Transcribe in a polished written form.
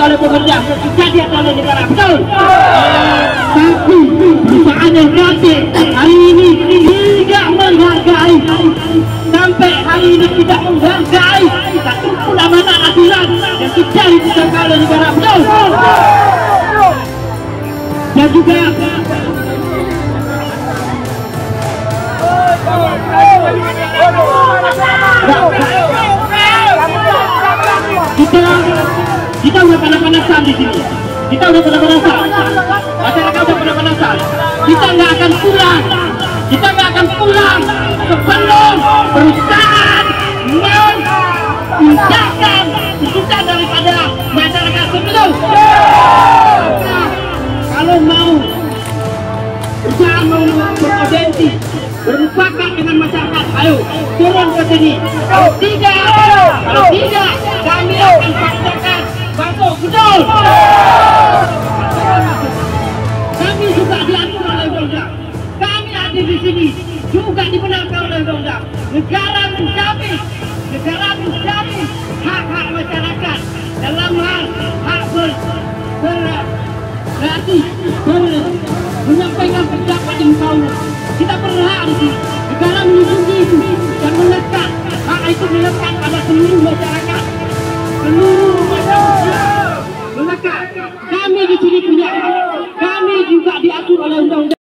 oleh pemerintah, kita diatur oleh negara, betul? Tapi perusahaan yang nanti hari ini tidak menghargai, sampai hari ini tidak menghargai satu pun amanah aturan yang kita ditetapkan oleh negara, betul? Dan juga kita udah panas-panasan di sini. Kita udah panas-panasan. Masyarakat udah panas-panasan. Kita nggak akan pulang. Kita nggak akan pulang sebelum perusahaan mengucapkan tuntutan daripada masyarakat sebelum. Kalau mau perusahaan mau berpotensi bermufakat dengan masyarakat, ayo turun ke sini. Kalau tidak, kami akan paksakan masuk, betul. Kami juga diatur oleh undang-undang. Kami hadir di sini juga dibenarkan oleh undang-undang. Negara menjamin hak-hak masyarakat dalam hal hak berarti menyampaikan pendapat yang tahu. Kita berhak di sini. Negara melindungi itu dan melekat hak itu melekat pada seluruh masyarakat, seluruh masyarakat melekat. Kami di sini punya hak. Kami juga diatur oleh undang-undang.